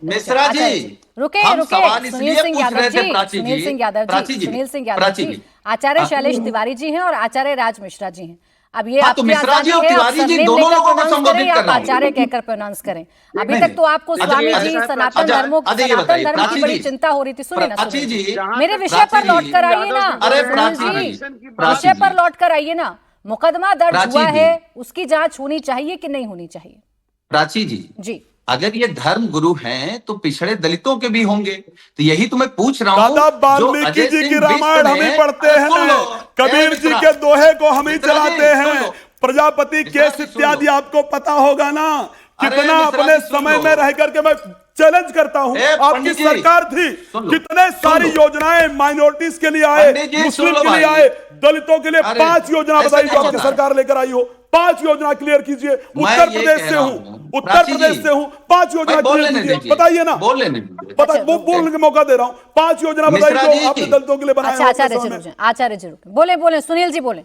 मिश्रा जी, रुके हम रुके सवाल सुनील इसलिए सिंह पूछ यादव रहे थे जी, प्राची सुनील जी, सिंह यादव प्राची जी, जी, सुनील सिंह यादव प्राची जी, जी। आचार्य हाँ, शैलेश तिवारी जी हैं और आचार्य राज मिश्रा जी हैं। अब ये हाँ, तो आपकी मिश्रा जी आजादी और है, आप तिवारी जी सरनेम दोनों लेकर लोगों को प्रोनाउंस करें संबोधित या कर आप रहा हूँ। आचार्य कहकर प्रोनाउंस करें। अभी नहीं तक नहीं, तो आपको स्वामी जी, सनातन धर्मों, अजय ये सनातन बताइए धर्म की प्राची बड़ी जी, चिंता हो रही थी। सुनिए ना प्राची सुनील जी, जी, मेरे विषय पर प्राची लौट जी, कर आइए ना अरे सुनील प्राची जी, जी, प्राची विषय पर जी, लौट कर आइए ना। मुकदमा दर्ज प्राची हुआ जी, है, उसकी जांच होनी चाहिए कि नहीं होनी चाहिए? प्राची जी, जी अगर ये धर्म गुरु हैं तो पिछड़े दलितों के भी होंगे, तो यही तो मैं पूछ रहा हूँ। दादा जो वाल्मीकि अजय जी की सिंह बिष्ट रामायण हम ही ने, पढ़ते अरे सुन लो, हैं, कबीर जी मिश्रा, के दोहे को हम ही मिश्रा जी, चलाते सुन हैं, लो, प्रजापति मिश्रा केस जी, सुन इत्यादि लो। आपको पता होगा ना। अरे कितना मिश्रा अपने जी, सुन समय लो। में रह करके मैं चैलेंज करता हूं, आपकी पंडित जी, सरकार थी, सुन लो, कितने सुन सारी लो। योजनाएं माइनॉरिटीज के लिए आए, पंडित जी, सुन मुस्लिम लो के लिए भाई। आए, दलितों के लिए अरे 5 योजना ऐसा बताइए नहीं जो आपकी होता है। सरकार लेकर आई हो। 5 योजना क्लियर कीजिए। मैं उत्तर ये प्रदेश कह से रहा हूं, हूँ, उत्तर प्राची प्रदेश जी, से हूं, 5 योजना भाई बोल क्लियर लेने कीजिए, दीजिए, बताइए ना। बोल लेने दीजिए। बता, अच्छा, वो बोलने का मौका दे रहा हूं। 5 योजना बताइए मिश्रा जो जी, आपने दलितों के लिए बनाए अच्छा, हो आचार्य अपने जी समय रुक में। जाए, आचार्य जी रुक, बोले बोले सुनील जी बोले।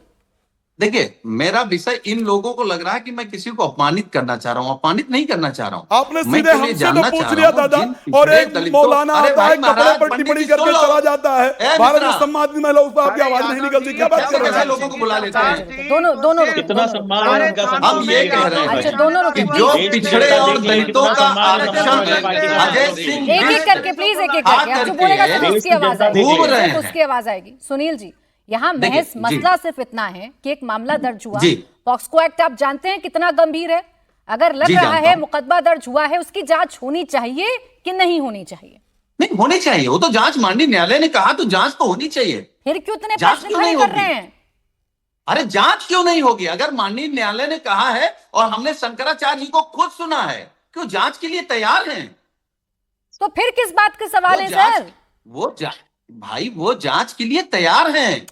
देखिए, मेरा विषय इन लोगों को लग रहा है कि मैं किसी को अपमानित करना चाह रहा हूं। अपमानित नहीं करना चाह रहा हूं। आपने मैं सीधे केवल ये हमसे तो जानना पूछ चाह रहा लिया हूं दादा, जिन और पिछड़े एक दलितों, मौलाना अरे आता है, भाई कपड़े महाराज, पर पंडित टिप्पणी जी सुन करके लो। चला जाता है। ए भारत मिश्रा, में सम्मानित महिला, उस पर आपकी आवाज नहीं निकलती, क्या बात कैसे कर रहे कैसे हैं? लोगों को बुला लेते हैं। दोनों दोनों रुके, कितना दोनों रुके, सम्मान दोनों है रुके। इनका हम ये कह रहे हैं अच्छा भाई दोनों रुके कि प्लीज, जो एक पिछड़े और देखिए, दलितोों कितना का सम्मान है आरक्षण हमारी पार्टी का। अजय सिंह एक बिष्ट करके प्लीज, एक एक आ करके। आप जो करके बोलेगा सिर्फ देश उसकी की आवाज जनता आएगी, घूम रहे सिर्फ हैं। उसकी आवाज आएगी। सुनील जी, यहाँ देखिए, महज जी। मसला सिर्फ इतना है कि एक मामला दर्ज हुआ। जी। पॉक्सको एक्ट आप जानते हैं कितना गंभीर है। अगर लग जी, रहा जानता है हूं। मुकदमा दर्ज हुआ है, उसकी जांच होनी चाहिए कि नहीं होनी चाहिए? नहीं होनी चाहिए, वो तो जांच माननीय न्यायालय ने कहा, तो जांच तो होनी चाहिए। फिर क्यों इतने जांच प्रश्न क्यों खड़े नहीं कर होगी? रहे हैं? अरे जांच क्यों नहीं होगी? अगर माननीय न्यायालय ने कहा है और हमने शंकराचार्य जी को खुद सुना है, क्यों जांच के लिए तैयार हैं? तो फिर किस बात के सवाल है सर? भाई वो जांच के लिए तैयार हैं।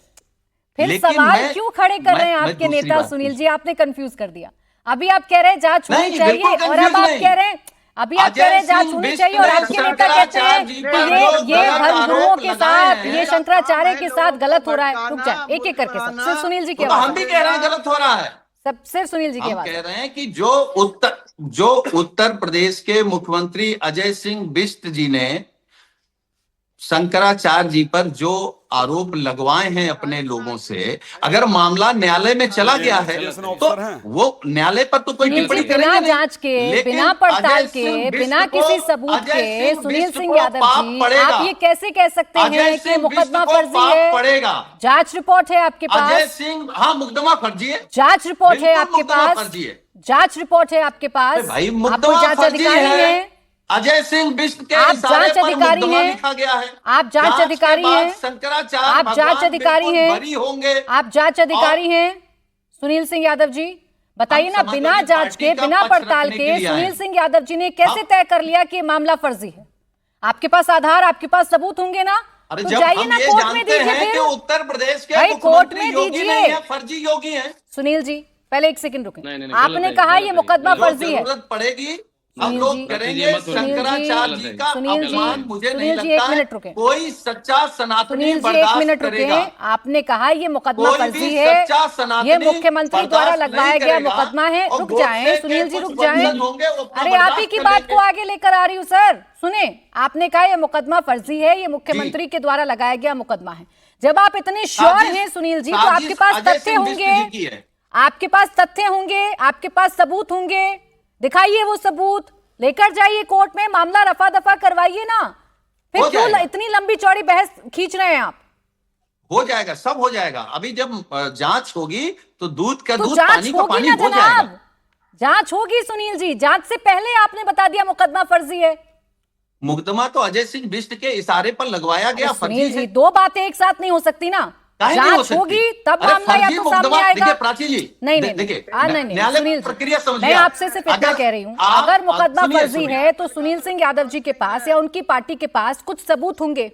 फिर लेकिन सवाल क्यों खड़े कर रहे हैं मैं आपके दूसरी नेता? बात सुनील पूछ- जी, आपने कंफ्यूज कर दिया। अभी आप कह रहे हैं जांच होनी नहीं, चाहिए, बिल्कुल और अब confuse आप नहीं। कह रहे हैं, अभी आप कह रहे हैं जांच होनी चाहिए, और आपके नेता कहते हैं कि ये धर्मगुरुओं के साथ, ये शंकराचार्य के साथ गलत हो रहा है। रुक जाए, एक एक करके सब। सिर्फ सुनील जी की तो हम आवाज भी आएगी। कह रहे हैं गलत हो रहा है। सब सिर्फ सुनील जी की हम आवाज कह आएगी। रहे हैं कि जो उत्तर प्रदेश के मुख्यमंत्री अजय सिंह बिष्ट जी ने शंकराचार्य जी पर जो आरोप लगवाए हैं अपने लोगों से, अगर मामला न्यायालय में चला गया है तो वो न्यायालय पर तो कोई सुनील जी, टिप्पणी बिना करेंगे नहीं। जांच के, लेकिन बिना पड़ताल अजय के, सिंह बिष्ट बिना को- किसी सबूत अजय के, सिंह सुनील बिष्ट सिंह को यादव पाप जी, पड़ेगा। आप ये कैसे कह सकते अजय हैं कि सिंह बिष्ट मुकदमा को फर्जी पाप है? पड़ेगा। जांच रिपोर्ट है आपके अजय पास? सिंह, हाँ, मुकदमा फर्जी है। जांच रिपोर्ट है बिल्कुल आपके मुकदमा पास? फर्जी है। जांच रिपोर्ट है आपके पास? भाई आप मुकदमा कोई जांच फर्जी अधिकारी है। हैं? अजय सिंह बिष्ट के आप इशारे जांच पर अधिकारी मुकदमा हैं? लिखा गया है। आप जांच अधिकारी के बाद हैं? शंकराचार्य आप जांच भगवान अधिकारी बिल्कुल हैं? बरी होंगे। आप जांच अधिकारी हैं? सुनील सिंह यादव जी, बताइए हम ना, समाजवादी बिना जांच पार्टी के, का बिना पक्ष पड़ताल रखने के के लिए आए सुनील हैं। सिंह यादव जी ने कैसे तय कर लिया कि ये मामला फर्जी है? आपके पास आधार, आपके पास सबूत होंगे ना? अरे तो जब जाइए हम ना ये कोर्ट में जानते दीजिए हैं कि फिर। उत्तर प्रदेश के भाई कोर्ट मुख्यमंत्री में योगी दीजिए। नहीं है, फर्जी योगी हैं। सुनील जी, पहले एक सेकंड रुकें। नहीं, आपने गलत कहा है, ये गलत मुकदमा जो फर्जी है। जरूरत पड़ेगी हम सुनील लोग जी, करेंगे। मत सुनिए। शंकराचार्य जी का सुनील जी, अपमान मुझे नहीं सुनील जी, एक लगता है मिनट रुकें। कोई सच्चा सनातनी सुनील जी, एक बर्दाश्त मिनट करेगा। रुकें। आपने कहा ये मुकदमा कोई फर्जी भी है, सच्चा सनातनी ये मुख्यमंत्री द्वारा बर्दाश्त लगवाया नहीं गया करेगा। मुकदमा है। और रुक गोडसे जाएं के सुनील जी, कुछ रुक जाएं। वंशज होंगे, वो अपना अरे आप ही बर्दाश्त की कर बात लेंगे। को आगे लेकर आ रही हूं सर। सुने, आपने कहा ये मुकदमा फर्जी है, ये मुख्यमंत्री के द्वारा लगाया गया मुकदमा है। जब आप इतने श्योर हैं सुनील जी, तो आपके पास तथ्य होंगे, आपके पास तथ्य होंगे, आपके पास सबूत होंगे। दिखाइए वो सबूत, लेकर जाइए कोर्ट में, मामला रफा दफा करवाइए ना। फिर हो क्यों जाएगा। इतनी लंबी चौड़ी बहस खींच रहे हैं आप? हो जाएगा, सब हो जाएगा। अभी जब जांच होगी तो दूध का तो दूध, जांच पानी का होगी पानी ना हो जाएगा। जनाब, जांच होगी सुनील जी। जांच से पहले आपने बता दिया मुकदमा फर्जी है। मुकदमा तो अजय सिंह बिष्ट के इशारे पर लगवाया गया, फर्जी सुनील जी, है। दो बातें एक साथ नहीं हो सकती ना। काहे नहीं हो जांच सकती? होगी तब अरे मामला या फर्जी तो मुकदमा, सामने आएगा। देखिए प्राची जी, नहीं नहीं देखिए, नहीं न्यायालय सुनील प्रक्रिया जी, समझिए मैं आप। आपसे सिर्फ इतना अगर कह रही हूँ, आप- अगर मुकदमा सुनिए, फर्जी सुनिए। है तो सुनील सिंह यादव जी के पास या उनकी पार्टी के पास कुछ सबूत होंगे,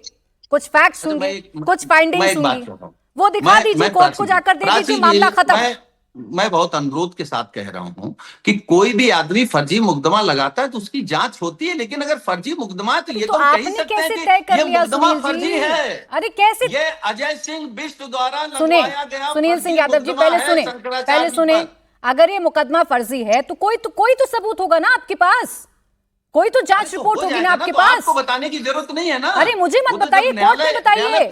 कुछ फैक्ट्स अच्छा, होंगे, मैं कुछ एक फाइंडिंग्स बात होंगी, कहता हूं। वो दिखा दीजिए कोर्ट को, प्राची जाकर दे प्राची दीजिए, जी, मामला खत्म। मैं बहुत अनुरोध के साथ कह रहा हूं कि कोई भी आदमी फर्जी मुकदमा लगाता है तो उसकी जांच होती है, लेकिन अगर फर्जी मुकदमा है तो ये तो तो हम कह ही आपने सकते कैसे हैं तय कि कर ये लिया मुकदमा सुनील फर्जी जी? है। अरे कैसे? ये अजय सिंह बिष्ट द्वारा सुने लगवाया गया सुनील सिंह यादव जी, पहले सुने, पहले सुने। अगर ये मुकदमा फर्जी है तो कोई तो सबूत होगा ना आपके पास, कोई तो जांच रिपोर्ट होगी ना आपके पास। आपको बताने की जरूरत नहीं है ना। अरे मुझे मत बताइए, कोर्ट में बताइए।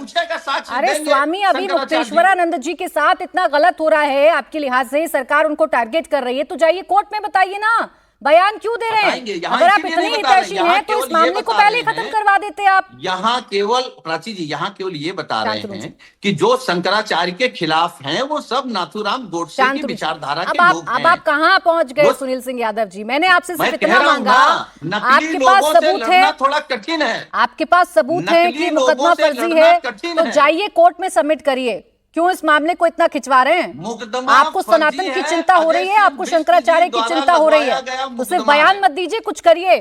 अरे स्वामी, अभी मुक्तेश्वरानंद जी के साथ इतना गलत हो रहा है आपके लिहाज से, सरकार उनको टारगेट कर रही है, तो जाइए कोर्ट में बताइए ना, बयान क्यों दे रहे हैं? अगर आप इतने हितैषी हैं तो इस मामले को पहले खत्म करवा देते आप। यहाँ केवल प्राची जी, यहाँ केवल ये बता रहे हैं कि जो शंकराचार्य के खिलाफ हैं वो सब नाथूराम गोडसे की विचारधारा के लोग हैं। अब आप कहाँ पहुंच गए सुनील सिंह यादव जी? मैंने आपसे सिर्फ इतना मांगा, आपके पास सबूत है, थोड़ा कठिन है, आपके पास सबूत है कि मुकदमा फर्जी है, तो जाइए कोर्ट में सबमिट करिए। क्यों इस मामले को इतना खिंचवा रहे हैं? आपको सनातन की चिंता हो रही है, आपको शंकराचार्य की चिंता हो रही है, तो सिर्फ बयान मत दीजिए, कुछ करिए।